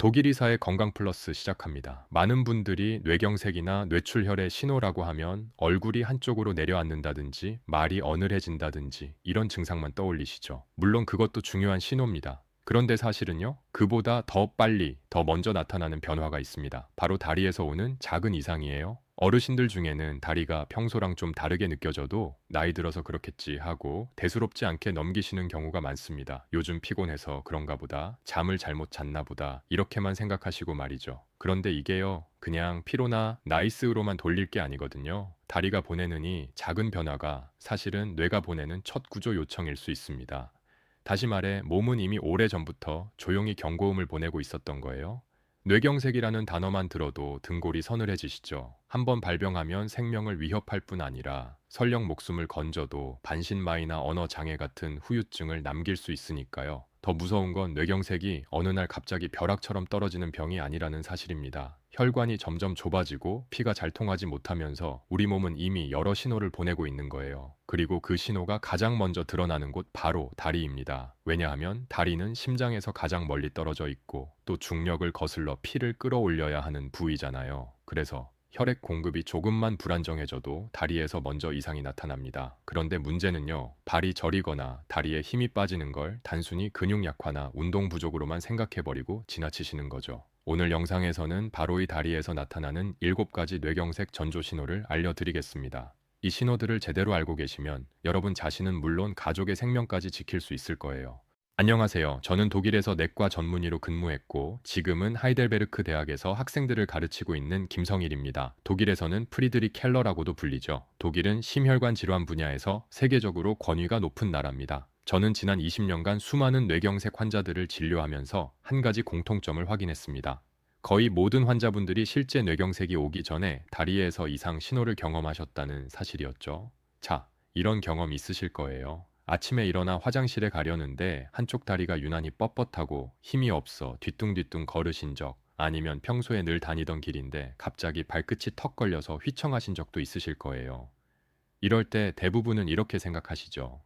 독일 의사의 건강 플러스 시작합니다. 많은 분들이 뇌경색이나 뇌출혈의 신호라고 하면 얼굴이 한쪽으로 내려앉는다든지 말이 어눌해진다든지 이런 증상만 떠올리시죠. 물론 그것도 중요한 신호입니다. 그런데 사실은요, 그보다 더 빨리, 더 먼저 나타나는 변화가 있습니다. 바로 다리에서 오는 작은 이상이에요. 어르신들 중에는 다리가 평소랑 좀 다르게 느껴져도 나이 들어서 그렇겠지 하고 대수롭지 않게 넘기시는 경우가 많습니다. 요즘 피곤해서 그런가 보다, 잠을 잘못 잤나 보다, 이렇게만 생각하시고 말이죠. 그런데 이게요, 그냥 피로나 나이스로만 돌릴 게 아니거든요. 다리가 보내는 이 작은 변화가 사실은 뇌가 보내는 첫 구조 요청일 수 있습니다. 다시 말해, 몸은 이미 오래전부터 조용히 경고음을 보내고 있었던 거예요. 뇌경색이라는 단어만 들어도 등골이 서늘해지시죠. 한번 발병하면 생명을 위협할 뿐 아니라 설령 목숨을 건져도 반신마이나 언어 장애 같은 후유증을 남길 수 있으니까요. 더 무서운 건 뇌경색이 어느 날 갑자기 벼락처럼 떨어지는 병이 아니라는 사실입니다. 혈관이 점점 좁아지고 피가 잘 통하지 못하면서 우리 몸은 이미 여러 신호를 보내고 있는 거예요. 그리고 그 신호가 가장 먼저 드러나는 곳 바로 다리입니다. 왜냐하면 다리는 심장에서 가장 멀리 떨어져 있고 또 중력을 거슬러 피를 끌어올려야 하는 부위잖아요. 그래서 혈액 공급이 조금만 불안정해져도 다리에서 먼저 이상이 나타납니다. 그런데 문제는요, 발이 저리거나 다리에 힘이 빠지는 걸 단순히 근육 약화나 운동 부족으로만 생각해버리고 지나치시는 거죠. 오늘 영상에서는 바로 이 다리에서 나타나는 7가지 뇌경색 전조 신호를 알려드리겠습니다. 이 신호들을 제대로 알고 계시면 여러분 자신은 물론 가족의 생명까지 지킬 수 있을 거예요. 안녕하세요. 저는 독일에서 내과 전문의로 근무했고 지금은 하이델베르크 대학에서 학생들을 가르치고 있는 김성일입니다. 독일에서는 프리드리 켈러라고도 불리죠. 독일은 심혈관 질환 분야에서 세계적으로 권위가 높은 나라입니다. 저는 지난 20년간 수많은 뇌경색 환자들을 진료하면서 한 가지 공통점을 확인했습니다. 거의 모든 환자분들이 실제 뇌경색이 오기 전에 다리에서 이상 신호를 경험하셨다는 사실이었죠. 자, 이런 경험 있으실 거예요. 아침에 일어나 화장실에 가려는데 한쪽 다리가 유난히 뻣뻣하고 힘이 없어 뒤뚱뒤뚱 걸으신 적, 아니면 평소에 늘 다니던 길인데 갑자기 발끝이 턱 걸려서 휘청하신 적도 있으실 거예요. 이럴 때 대부분은 이렇게 생각하시죠.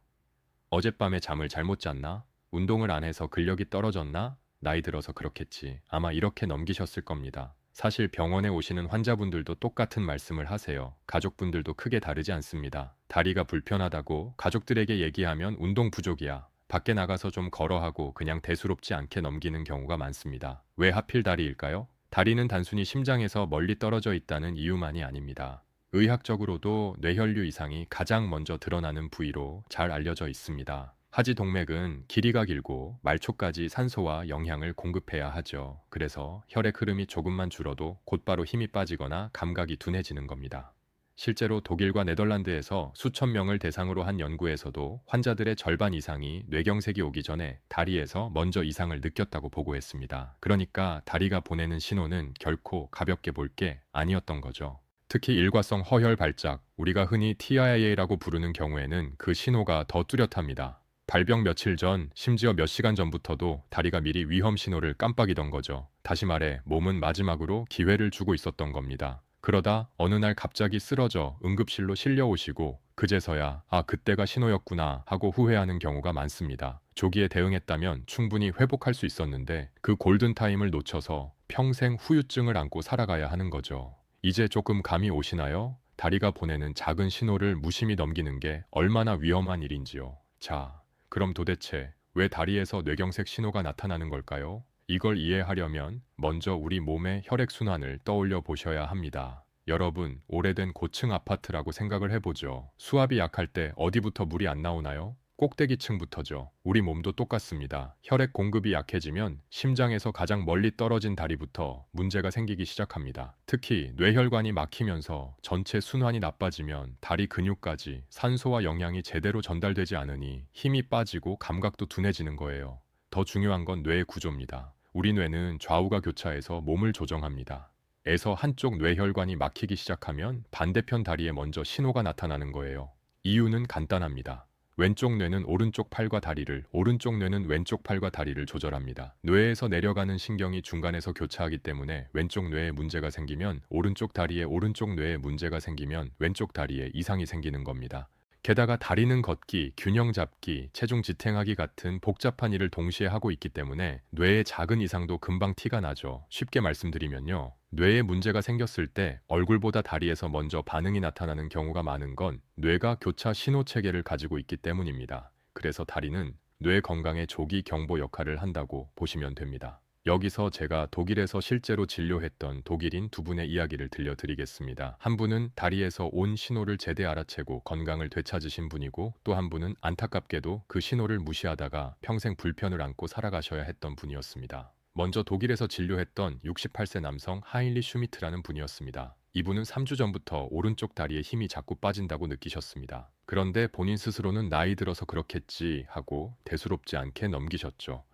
어젯밤에 잠을 잘못 잤나? 운동을 안 해서 근력이 떨어졌나? 나이 들어서 그렇겠지. 아마 이렇게 넘기셨을 겁니다. 사실 병원에 오시는 환자분들도 똑같은 말씀을 하세요. 가족분들도 크게 다르지 않습니다. 다리가 불편하다고 가족들에게 얘기하면 운동 부족이야. 밖에 나가서 좀 걸어하고 그냥 대수롭지 않게 넘기는 경우가 많습니다. 왜 하필 다리일까요? 다리는 단순히 심장에서 멀리 떨어져 있다는 이유만이 아닙니다. 의학적으로도 뇌혈류 이상이 가장 먼저 드러나는 부위로 잘 알려져 있습니다. 하지 동맥은 길이가 길고 말초까지 산소와 영양을 공급해야 하죠. 그래서 혈액 흐름이 조금만 줄어도 곧바로 힘이 빠지거나 감각이 둔해지는 겁니다. 실제로 독일과 네덜란드에서 수천 명을 대상으로 한 연구에서도 환자들의 절반 이상이 뇌경색이 오기 전에 다리에서 먼저 이상을 느꼈다고 보고했습니다. 그러니까 다리가 보내는 신호는 결코 가볍게 볼 게 아니었던 거죠. 특히 일과성 허혈 발작, 우리가 흔히 TIA라고 부르는 경우에는 그 신호가 더 뚜렷합니다. 발병 며칠 전, 심지어 몇 시간 전부터도 다리가 미리 위험 신호를 깜빡이던 거죠. 다시 말해, 몸은 마지막으로 기회를 주고 있었던 겁니다. 그러다 어느 날 갑자기 쓰러져 응급실로 실려오시고 그제서야 아, 그때가 신호였구나 하고 후회하는 경우가 많습니다. 조기에 대응했다면 충분히 회복할 수 있었는데 그 골든타임을 놓쳐서 평생 후유증을 안고 살아가야 하는 거죠. 이제 조금 감이 오시나요? 다리가 보내는 작은 신호를 무심히 넘기는 게 얼마나 위험한 일인지요. 자, 그럼 도대체 왜 다리에서 뇌경색 신호가 나타나는 걸까요? 이걸 이해하려면 먼저 우리 몸의 혈액순환을 떠올려 보셔야 합니다. 여러분, 오래된 고층 아파트라고 생각을 해보죠. 수압이 약할 때 어디부터 물이 안 나오나요? 꼭대기층부터죠. 우리 몸도 똑같습니다. 혈액 공급이 약해지면 심장에서 가장 멀리 떨어진 다리부터 문제가 생기기 시작합니다. 특히 뇌혈관이 막히면서 전체 순환이 나빠지면 다리 근육까지 산소와 영양이 제대로 전달되지 않으니 힘이 빠지고 감각도 둔해지는 거예요. 더 중요한 건 뇌의 구조입니다. 우리 뇌는 좌우가 교차해서 몸을 조정합니다. 에서 한쪽 뇌혈관이 막히기 시작하면 반대편 다리에 먼저 신호가 나타나는 거예요. 이유는 간단합니다. 왼쪽 뇌는 오른쪽 팔과 다리를, 오른쪽 뇌는 왼쪽 팔과 다리를 조절합니다. 뇌에서 내려가는 신경이 중간에서 교차하기 때문에 왼쪽 뇌에 문제가 생기면 오른쪽 다리에, 오른쪽 뇌에 문제가 생기면 왼쪽 다리에 이상이 생기는 겁니다. 게다가 다리는 걷기, 균형 잡기, 체중 지탱하기 같은 복잡한 일을 동시에 하고 있기 때문에 뇌의 작은 이상도 금방 티가 나죠. 쉽게 말씀드리면요. 뇌에 문제가 생겼을 때 얼굴보다 다리에서 먼저 반응이 나타나는 경우가 많은 건 뇌가 교차 신호 체계를 가지고 있기 때문입니다. 그래서 다리는 뇌 건강의 조기 경보 역할을 한다고 보시면 됩니다. 여기서 제가 독일에서 실제로 진료했던 독일인 두 분의 이야기를 들려드리겠습니다. 한 분은 다리에서 온 신호를 제대 알아채고 건강을 되찾으신 분이고, 또 한 분은 안타깝게도 그 신호를 무시하다가 평생 불편을 안고 살아가셔야 했던 분이었습니다. 먼저 독일에서 진료했던 68세 남성 하인리 슈미트라는 분이었습니다. 이분은 3주 전부터 오른쪽 다리에 힘이 자꾸 빠진다고 느끼셨습니다. 그런데 본인 스스로는 나이 들어서 그렇겠지 하고 대수롭지 않게 넘기셨죠.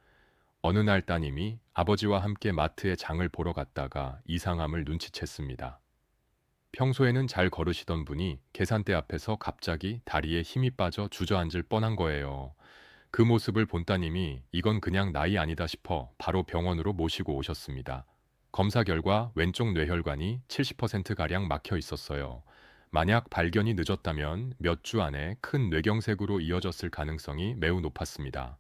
어느 날 따님이 아버지와 함께 마트에 장을 보러 갔다가 이상함을 눈치챘습니다. 평소에는 잘 걸으시던 분이 계산대 앞에서 갑자기 다리에 힘이 빠져 주저앉을 뻔한 거예요. 그 모습을 본 따님이 이건 그냥 나이 아니다 싶어 바로 병원으로 모시고 오셨습니다. 검사 결과 왼쪽 뇌혈관이 70%가량 막혀 있었어요. 만약 발견이 늦었다면 몇 주 안에 큰 뇌경색으로 이어졌을 가능성이 매우 높았습니다.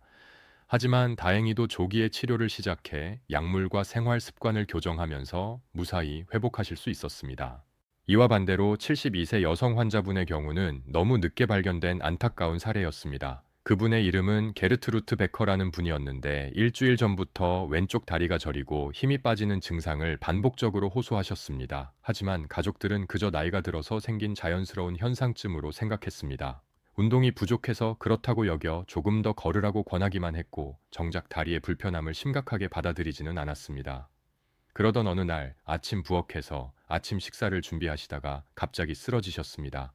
하지만 다행히도 조기에 치료를 시작해 약물과 생활 습관을 교정하면서 무사히 회복하실 수 있었습니다. 이와 반대로 72세 여성 환자분의 경우는 너무 늦게 발견된 안타까운 사례였습니다. 그분의 이름은 게르트루트 베커라는 분이었는데 일주일 전부터 왼쪽 다리가 저리고 힘이 빠지는 증상을 반복적으로 호소하셨습니다. 하지만 가족들은 그저 나이가 들어서 생긴 자연스러운 현상쯤으로 생각했습니다. 운동이 부족해서 그렇다고 여겨 조금 더 걸으라고 권하기만 했고, 정작 다리의 불편함을 심각하게 받아들이지는 않았습니다. 그러던 어느 날 아침 부엌에서 아침 식사를 준비하시다가 갑자기 쓰러지셨습니다.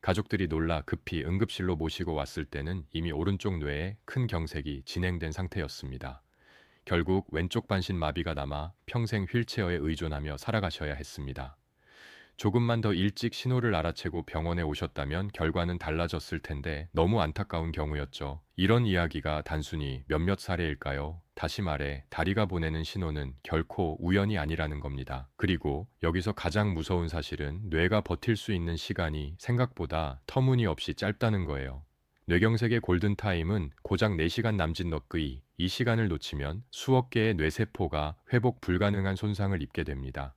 가족들이 놀라 급히 응급실로 모시고 왔을 때는 이미 오른쪽 뇌에 큰 경색이 진행된 상태였습니다. 결국 왼쪽 반신 마비가 남아 평생 휠체어에 의존하며 살아가셔야 했습니다. 조금만 더 일찍 신호를 알아채고 병원에 오셨다면 결과는 달라졌을 텐데 너무 안타까운 경우였죠. 이런 이야기가 단순히 몇몇 사례일까요? 다시 말해 다리가 보내는 신호는 결코 우연이 아니라는 겁니다. 그리고 여기서 가장 무서운 사실은 뇌가 버틸 수 있는 시간이 생각보다 터무니없이 짧다는 거예요. 뇌경색의 골든타임은 고작 4시간 남짓 너끄이. 이 시간을 놓치면 수억 개의 뇌세포가 회복 불가능한 손상을 입게 됩니다.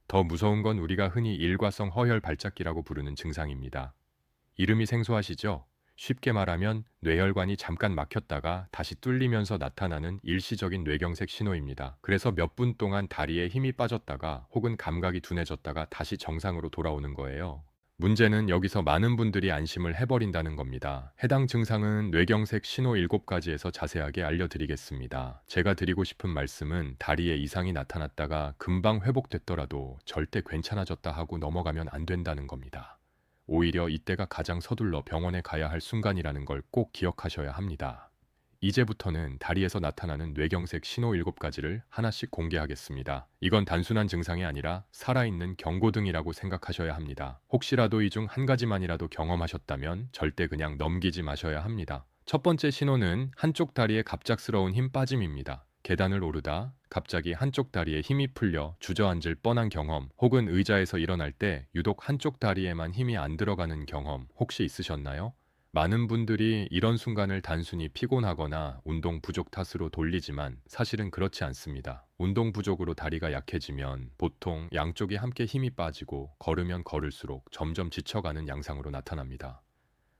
더 무서운 건 우리가 흔히 일과성 허혈 발작기라고 부르는 증상입니다. 이름이 생소하시죠? 쉽게 말하면 뇌혈관이 잠깐 막혔다가 다시 뚫리면서 나타나는 일시적인 뇌경색 신호입니다. 그래서 몇 분 동안 다리에 힘이 빠졌다가 혹은 감각이 둔해졌다가 다시 정상으로 돌아오는 거예요. 문제는 여기서 많은 분들이 안심을 해버린다는 겁니다. 해당 증상은 뇌경색 신호 7가지에서 자세하게 알려드리겠습니다. 제가 드리고 싶은 말씀은 다리에 이상이 나타났다가 금방 회복됐더라도 절대 괜찮아졌다 하고 넘어가면 안 된다는 겁니다. 오히려 이때가 가장 서둘러 병원에 가야 할 순간이라는 걸 꼭 기억하셔야 합니다. 이제부터는 다리에서 나타나는 뇌경색 신호 7가지를 하나씩 공개하겠습니다. 이건 단순한 증상이 아니라 살아있는 경고등이라고 생각하셔야 합니다. 혹시라도 이 중 한 가지만이라도 경험하셨다면 절대 그냥 넘기지 마셔야 합니다. 첫 번째 신호는 한쪽 다리에 갑작스러운 힘 빠짐입니다. 계단을 오르다 갑자기 한쪽 다리에 힘이 풀려 주저앉을 뻔한 경험, 혹은 의자에서 일어날 때 유독 한쪽 다리에만 힘이 안 들어가는 경험 혹시 있으셨나요? 많은 분들이 이런 순간을 단순히 피곤하거나 운동 부족 탓으로 돌리지만 사실은 그렇지 않습니다. 운동 부족으로 다리가 약해지면 보통 양쪽이 함께 힘이 빠지고 걸으면 걸을수록 점점 지쳐가는 양상으로 나타납니다.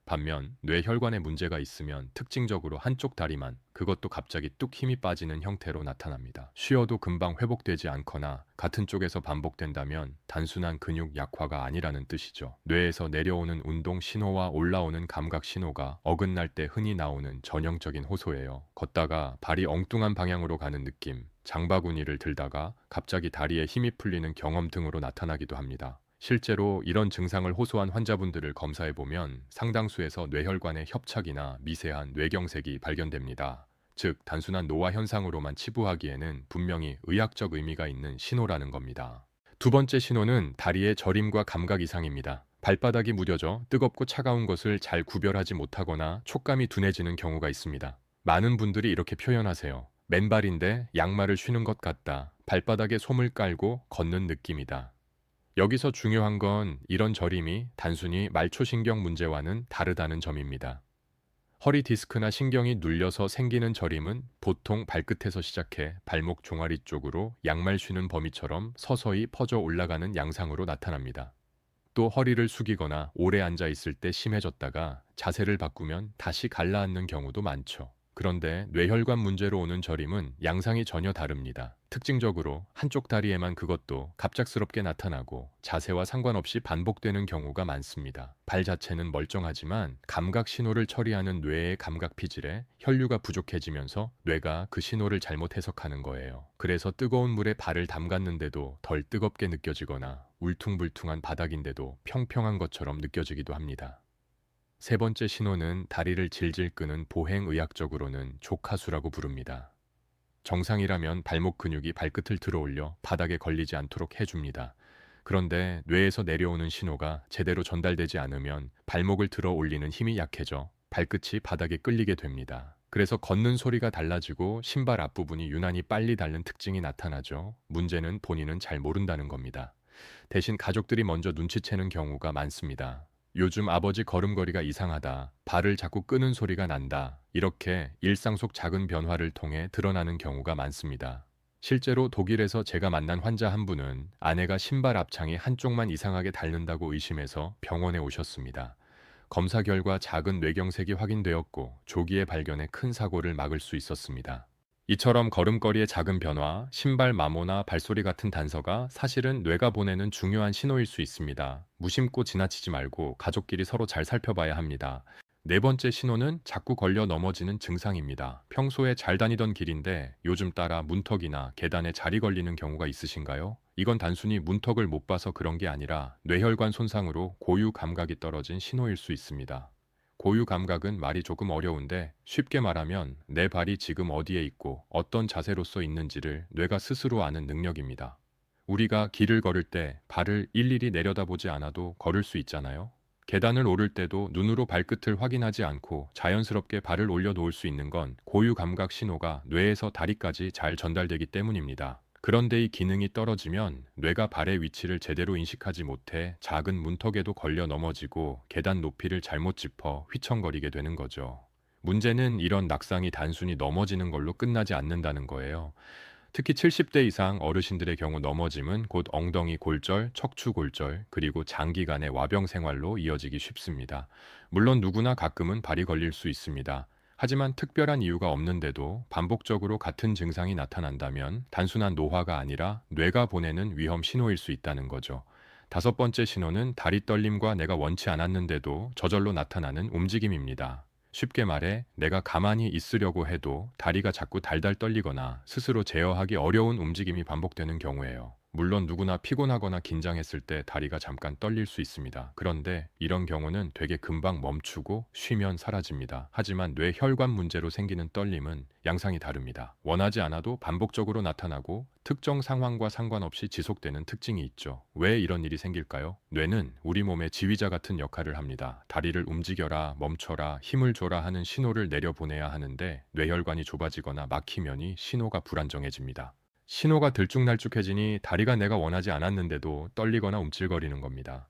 반면 뇌혈관에 문제가 있으면 특징적으로 한쪽 다리만, 그것도 갑자기 뚝 힘이 빠지는 형태로 나타납니다. 쉬어도 금방 회복되지 않거나 같은 쪽에서 반복된다면 단순한 근육 약화가 아니라는 뜻이죠. 뇌에서 내려오는 운동 신호와 올라오는 감각 신호가 어긋날 때 흔히 나오는 전형적인 호소예요. 걷다가 발이 엉뚱한 방향으로 가는 느낌, 장바구니를 들다가 갑자기 다리에 힘이 풀리는 경험 등으로 나타나기도 합니다. 실제로 이런 증상을 호소한 환자분들을 검사해보면 상당수에서 뇌혈관의 협착이나 미세한 뇌경색이 발견됩니다. 즉, 단순한 노화 현상으로만 치부하기에는 분명히 의학적 의미가 있는 신호라는 겁니다. 두 번째 신호는 다리의 저림과 감각 이상입니다. 발바닥이 무뎌져 뜨겁고 차가운 것을 잘 구별하지 못하거나 촉감이 둔해지는 경우가 있습니다. 많은 분들이 이렇게 표현하세요. 맨발인데 양말을 쉬는 것 같다. 발바닥에 솜을 깔고 걷는 느낌이다. 여기서 중요한 건 이런 저림이 단순히 말초신경 문제와는 다르다는 점입니다. 허리 디스크나 신경이 눌려서 생기는 저림은 보통 발끝에서 시작해 발목 종아리 쪽으로 양말 쉬는 범위처럼 서서히 퍼져 올라가는 양상으로 나타납니다. 또 허리를 숙이거나 오래 앉아 있을 때 심해졌다가 자세를 바꾸면 다시 가라앉는 경우도 많죠. 그런데 뇌혈관 문제로 오는 저림은 양상이 전혀 다릅니다. 특징적으로 한쪽 다리에만 그것도 갑작스럽게 나타나고 자세와 상관없이 반복되는 경우가 많습니다. 발 자체는 멀쩡하지만 감각 신호를 처리하는 뇌의 감각 피질에 혈류가 부족해지면서 뇌가 그 신호를 잘못 해석하는 거예요. 그래서 뜨거운 물에 발을 담갔는데도 덜 뜨겁게 느껴지거나 울퉁불퉁한 바닥인데도 평평한 것처럼 느껴지기도 합니다. 세 번째 신호는 다리를 질질 끄는 보행의학적으로는 족하수라고 부릅니다. 정상이라면 발목 근육이 발끝을 들어올려 바닥에 걸리지 않도록 해줍니다. 그런데 뇌에서 내려오는 신호가 제대로 전달되지 않으면 발목을 들어 올리는 힘이 약해져 발끝이 바닥에 끌리게 됩니다. 그래서 걷는 소리가 달라지고 신발 앞부분이 유난히 빨리 닳는 특징이 나타나죠. 문제는 본인은 잘 모른다는 겁니다. 대신 가족들이 먼저 눈치채는 경우가 많습니다. 요즘 아버지 걸음걸이가 이상하다. 발을 자꾸 끄는 소리가 난다. 이렇게 일상 속 작은 변화를 통해 드러나는 경우가 많습니다. 실제로 독일에서 제가 만난 환자 한 분은 아내가 신발 앞창이 한쪽만 이상하게 닳는다고 의심해서 병원에 오셨습니다. 검사 결과 작은 뇌경색이 확인되었고 조기에 발견해 큰 사고를 막을 수 있었습니다. 이처럼 걸음걸이의 작은 변화, 신발 마모나 발소리 같은 단서가 사실은 뇌가 보내는 중요한 신호일 수 있습니다. 무심코 지나치지 말고 가족끼리 서로 잘 살펴봐야 합니다. 네 번째 신호는 자꾸 걸려 넘어지는 증상입니다. 평소에 잘 다니던 길인데 요즘 따라 문턱이나 계단에 자리 걸리는 경우가 있으신가요? 이건 단순히 문턱을 못 봐서 그런 게 아니라 뇌혈관 손상으로 고유 감각이 떨어진 신호일 수 있습니다. 고유 감각은 말이 조금 어려운데 쉽게 말하면 내 발이 지금 어디에 있고 어떤 자세로서 있는지를 뇌가 스스로 아는 능력입니다. 우리가 길을 걸을 때 발을 일일이 내려다보지 않아도 걸을 수 있잖아요. 계단을 오를 때도 눈으로 발끝을 확인하지 않고 자연스럽게 발을 올려놓을 수 있는 건 고유 감각 신호가 뇌에서 다리까지 잘 전달되기 때문입니다. 그런데 이 기능이 떨어지면 뇌가 발의 위치를 제대로 인식하지 못해 작은 문턱에도 걸려 넘어지고 계단 높이를 잘못 짚어 휘청거리게 되는 거죠. 문제는 이런 낙상이 단순히 넘어지는 걸로 끝나지 않는다는 거예요. 특히 70대 이상 어르신들의 경우 넘어짐은 곧 엉덩이 골절, 척추 골절, 그리고 장기간의 와병 생활로 이어지기 쉽습니다. 물론 누구나 가끔은 발이 걸릴 수 있습니다. 하지만 특별한 이유가 없는데도 반복적으로 같은 증상이 나타난다면 단순한 노화가 아니라 뇌가 보내는 위험 신호일 수 있다는 거죠. 다섯 번째 신호는 다리 떨림과 내가 원치 않았는데도 저절로 나타나는 움직임입니다. 쉽게 말해 내가 가만히 있으려고 해도 다리가 자꾸 달달 떨리거나 스스로 제어하기 어려운 움직임이 반복되는 경우예요. 물론 누구나 피곤하거나 긴장했을 때 다리가 잠깐 떨릴 수 있습니다. 그런데 이런 경우는 되게 금방 멈추고 쉬면 사라집니다. 하지만 뇌혈관 문제로 생기는 떨림은 양상이 다릅니다. 원하지 않아도 반복적으로 나타나고 특정 상황과 상관없이 지속되는 특징이 있죠. 왜 이런 일이 생길까요? 뇌는 우리 몸의 지휘자 같은 역할을 합니다. 다리를 움직여라, 멈춰라, 힘을 줘라 하는 신호를 내려보내야 하는데 뇌혈관이 좁아지거나 막히면이 신호가 불안정해집니다. 신호가 들쭉날쭉해지니 다리가 내가 원하지 않았는데도 떨리거나 움찔거리는 겁니다.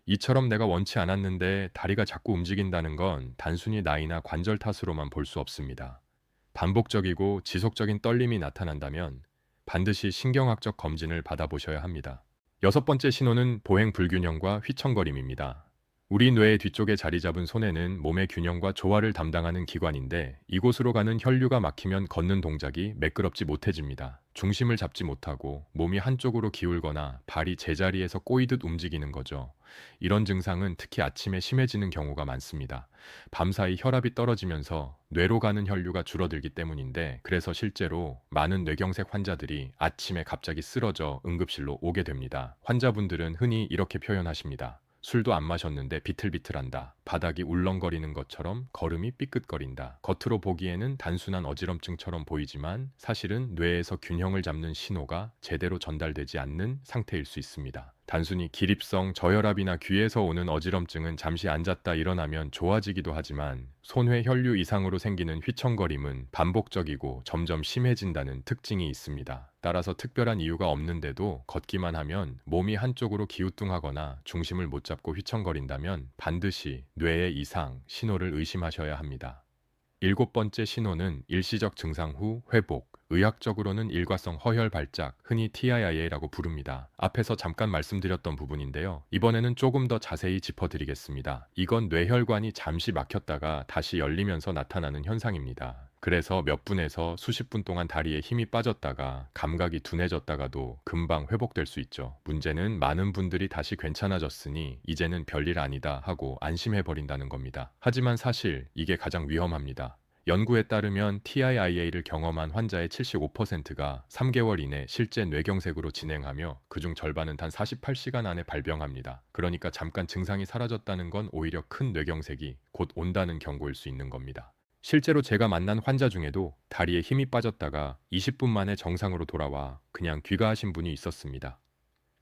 이처럼 내가 원치 않았는데 다리가 자꾸 움직인다는 건 단순히 나이나 관절 탓으로만 볼 수 없습니다. 반복적이고 지속적인 떨림이 나타난다면 반드시 신경학적 검진을 받아보셔야 합니다. 여섯 번째 신호는 보행 불균형과 휘청거림입니다. 우리 뇌의 뒤쪽에 자리 잡은 손에는 몸의 균형과 조화를 담당하는 기관인데 이곳으로 가는 혈류가 막히면 걷는 동작이 매끄럽지 못해집니다. 중심을 잡지 못하고 몸이 한쪽으로 기울거나 발이 제자리에서 꼬이듯 움직이는 거죠. 이런 증상은 특히 아침에 심해지는 경우가 많습니다. 밤사이 혈압이 떨어지면서 뇌로 가는 혈류가 줄어들기 때문인데 그래서 실제로 많은 뇌경색 환자들이 아침에 갑자기 쓰러져 응급실로 오게 됩니다. 환자분들은 흔히 이렇게 표현하십니다. 술도 안 마셨는데 비틀비틀한다. 바닥이 울렁거리는 것처럼 걸음이 삐끗거린다. 겉으로 보기에는 단순한 어지럼증처럼 보이지만 사실은 뇌에서 균형을 잡는 신호가 제대로 전달되지 않는 상태일 수 있습니다. 단순히 기립성 저혈압이나 귀에서 오는 어지럼증은 잠시 앉았다 일어나면 좋아지기도 하지만 손회 혈류 이상으로 생기는 휘청거림은 반복적이고 점점 심해진다는 특징이 있습니다. 따라서 특별한 이유가 없는데도 걷기만 하면 몸이 한쪽으로 기우뚱하거나 중심을 못 잡고 휘청거린다면 반드시 뇌의 이상 신호를 의심하셔야 합니다. 일곱 번째 신호는 일시적 증상 후 회복, 의학적으로는 일과성 허혈 발작, 흔히 TIA라고 부릅니다. 앞에서 잠깐 말씀드렸던 부분인데요. 이번에는 조금 더 자세히 짚어드리겠습니다. 이건 뇌혈관이 잠시 막혔다가 다시 열리면서 나타나는 현상입니다. 그래서 몇 분에서 수십 분 동안 다리에 힘이 빠졌다가 감각이 둔해졌다가도 금방 회복될 수 있죠. 문제는 많은 분들이 다시 괜찮아졌으니 이제는 별일 아니다 하고 안심해버린다는 겁니다. 하지만 사실 이게 가장 위험합니다. 연구에 따르면 TIA를 경험한 환자의 75%가 3개월 이내 실제 뇌경색으로 진행하며 그중 절반은 단 48시간 안에 발병합니다. 그러니까 잠깐 증상이 사라졌다는 건 오히려 큰 뇌경색이 곧 온다는 경고일 수 있는 겁니다. 실제로 제가 만난 환자 중에도 다리에 힘이 빠졌다가 20분 만에 정상으로 돌아와 그냥 귀가하신 분이 있었습니다.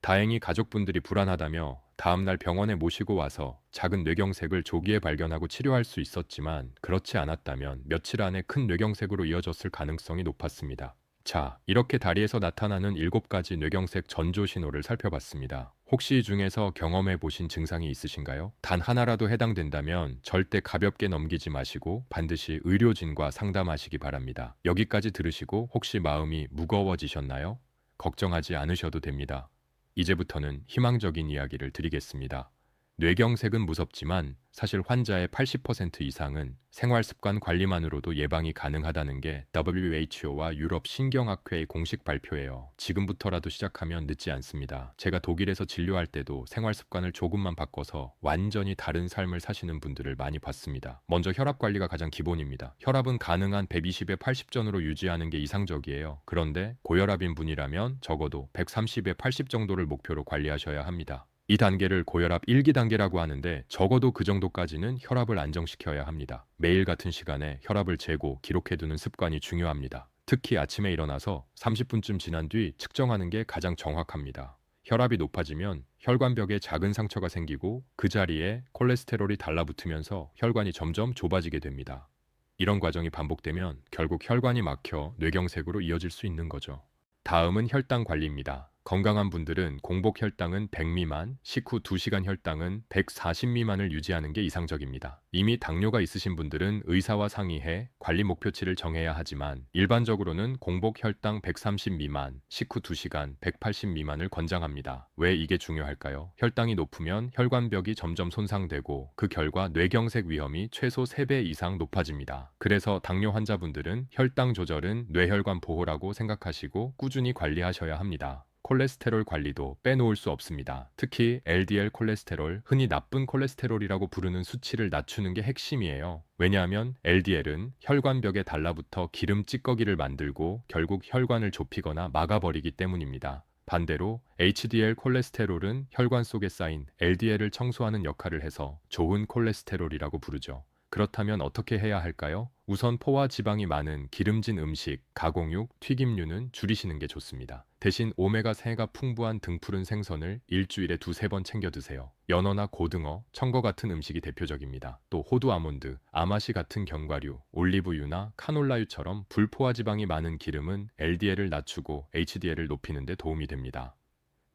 다행히 가족분들이 불안하다며 다음날 병원에 모시고 와서 작은 뇌경색을 조기에 발견하고 치료할 수 있었지만 그렇지 않았다면 며칠 안에 큰 뇌경색으로 이어졌을 가능성이 높았습니다. 자, 이렇게 다리에서 나타나는 7가지 뇌경색 전조 신호를 살펴봤습니다. 혹시 이 중에서 경험해 보신 증상이 있으신가요? 단 하나라도 해당된다면 절대 가볍게 넘기지 마시고 반드시 의료진과 상담하시기 바랍니다. 여기까지 들으시고 혹시 마음이 무거워지셨나요? 걱정하지 않으셔도 됩니다. 이제부터는 희망적인 이야기를 드리겠습니다. 뇌경색은 무섭지만 사실 환자의 80% 이상은 생활습관 관리만으로도 예방이 가능하다는 게 WHO와 유럽 신경학회의 공식 발표예요. 지금부터라도 시작하면 늦지 않습니다. 제가 독일에서 진료할 때도 생활습관을 조금만 바꿔서 완전히 다른 삶을 사시는 분들을 많이 봤습니다. 먼저 혈압 관리가 가장 기본입니다. 혈압은 가능한 120에 80전으로 유지하는 게 이상적이에요. 그런데 고혈압인 분이라면 적어도 130에 80 정도를 목표로 관리하셔야 합니다. 이 단계를 고혈압 1기 단계라고 하는데 적어도 그 정도까지는 혈압을 안정시켜야 합니다. 매일 같은 시간에 혈압을 재고 기록해두는 습관이 중요합니다. 특히 아침에 일어나서 30분쯤 지난 뒤 측정하는 게 가장 정확합니다. 혈압이 높아지면 혈관벽에 작은 상처가 생기고 그 자리에 콜레스테롤이 달라붙으면서 혈관이 점점 좁아지게 됩니다. 이런 과정이 반복되면 결국 혈관이 막혀 뇌경색으로 이어질 수 있는 거죠. 다음은 혈당 관리입니다. 건강한 분들은 공복 혈당은 100 미만, 식후 2시간 혈당은 140 미만을 유지하는 게 이상적입니다. 이미 당뇨가 있으신 분들은 의사와 상의해 관리 목표치를 정해야 하지만 일반적으로는 공복 혈당 130 미만, 식후 2시간 180 미만을 권장합니다. 왜 이게 중요할까요? 혈당이 높으면 혈관벽이 점점 손상되고 그 결과 뇌경색 위험이 최소 3배 이상 높아집니다. 그래서 당뇨 환자분들은 혈당 조절은 뇌혈관 보호라고 생각하시고 꾸준히 관리하셔야 합니다. 콜레스테롤 관리도 빼놓을 수 없습니다. 특히 LDL 콜레스테롤, 흔히 나쁜 콜레스테롤이라고 부르는 수치를 낮추는 게 핵심이에요. 왜냐하면 LDL은 혈관벽에 달라붙어 기름 찌꺼기를 만들고 결국 혈관을 좁히거나 막아버리기 때문입니다. 반대로 HDL 콜레스테롤은 혈관 속에 쌓인 LDL을 청소하는 역할을 해서 좋은 콜레스테롤이라고 부르죠. 그렇다면 어떻게 해야 할까요? 우선 포와 지방이 많은 기름진 음식, 가공육, 튀김류는 줄이시는 게 좋습니다. 대신 오메가3가 풍부한 등푸른 생선을 일주일에 2~3번 챙겨 드세요. 연어나 고등어, 청거 같은 음식이 대표적입니다. 또 호두 아몬드, 아마시 같은 견과류, 올리브유나 카놀라유처럼 불포화 지방이 많은 기름은 LDL을 낮추고 HDL을 높이는 데 도움이 됩니다.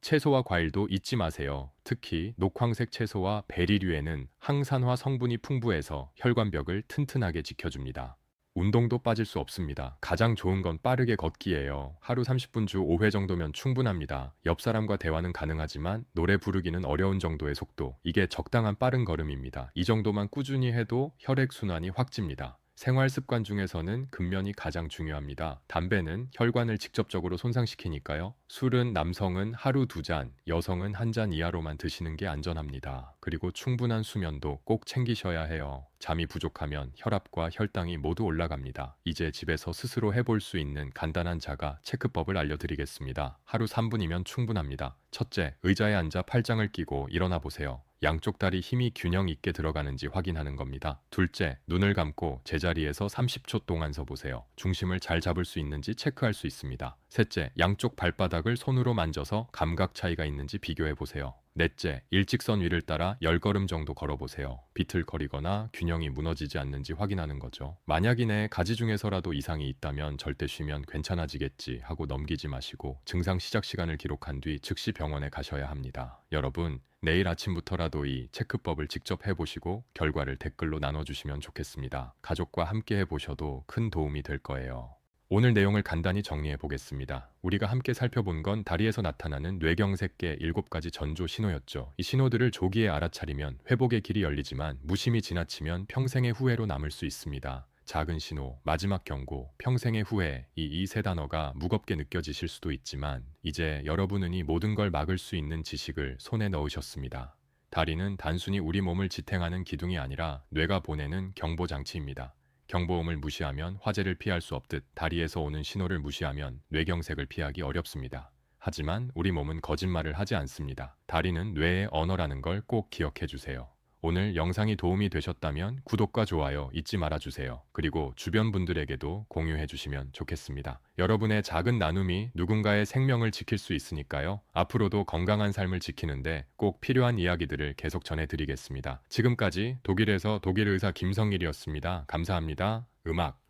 채소와 과일도 잊지 마세요. 특히 녹황색 채소와 베리류에는 항산화 성분이 풍부해서 혈관벽을 튼튼하게 지켜줍니다. 운동도 빠질 수 없습니다. 가장 좋은 건 빠르게 걷기예요. 하루 30분 주 5회 정도면 충분합니다. 옆 사람과 대화는 가능하지만 노래 부르기는 어려운 정도의 속도. 이게 적당한 빠른 걸음입니다. 이 정도만 꾸준히 해도 혈액순환이 확 찝니다. 생활 습관 중에서는 근면이 가장 중요합니다. 담배는 혈관을 직접적으로 손상시키니까요. 술은 남성은 하루 2잔, 여성은 1잔 이하로만 드시는 게 안전합니다. 그리고 충분한 수면도 꼭 챙기셔야 해요. 잠이 부족하면 혈압과 혈당이 모두 올라갑니다. 이제 집에서 스스로 해볼 수 있는 간단한 자가 체크법을 알려드리겠습니다. 하루 3분이면 충분합니다. 첫째, 의자에 앉아 팔짱을 끼고 일어나 보세요. 양쪽 다리 힘이 균형 있게 들어가는지 확인하는 겁니다. 둘째, 눈을 감고 제자리에서 30초 동안 서보세요. 중심을 잘 잡을 수 있는지 체크할 수 있습니다. 셋째, 양쪽 발바닥을 손으로 만져서 감각 차이가 있는지 비교해 보세요. 넷째, 일직선 위를 따라 10걸음 정도 걸어보세요. 비틀거리거나 균형이 무너지지 않는지 확인하는 거죠. 만약 이내 가지 중에서라도 이상이 있다면 절대 쉬면 괜찮아지겠지 하고 넘기지 마시고 증상 시작 시간을 기록한 뒤 즉시 병원에 가셔야 합니다. 여러분, 내일 아침부터라도 이 체크법을 직접 해보시고 결과를 댓글로 나눠주시면 좋겠습니다. 가족과 함께 해보셔도 큰 도움이 될 거예요. 오늘 내용을 간단히 정리해 보겠습니다. 우리가 함께 살펴본 건 다리에서 나타나는 뇌경색계 7가지 전조 신호였죠. 이 신호들을 조기에 알아차리면 회복의 길이 열리지만 무심히 지나치면 평생의 후회로 남을 수 있습니다. 작은 신호, 마지막 경고, 평생의 후회, 이 세 단어가 무겁게 느껴지실 수도 있지만 이제 여러분은 이 모든 걸 막을 수 있는 지식을 손에 넣으셨습니다. 다리는 단순히 우리 몸을 지탱하는 기둥이 아니라 뇌가 보내는 경보 장치입니다. 경보음을 무시하면 화재를 피할 수 없듯 다리에서 오는 신호를 무시하면 뇌경색을 피하기 어렵습니다. 하지만 우리 몸은 거짓말을 하지 않습니다. 다리는 뇌의 언어라는 걸 꼭 기억해 주세요. 오늘 영상이 도움이 되셨다면 구독과 좋아요 잊지 말아주세요. 그리고 주변 분들에게도 공유해 주시면 좋겠습니다. 여러분의 작은 나눔이 누군가의 생명을 지킬 수 있으니까요. 앞으로도 건강한 삶을 지키는데 꼭 필요한 이야기들을 계속 전해드리겠습니다. 지금까지 독일에서 독일 의사 김성일이었습니다. 감사합니다. 음악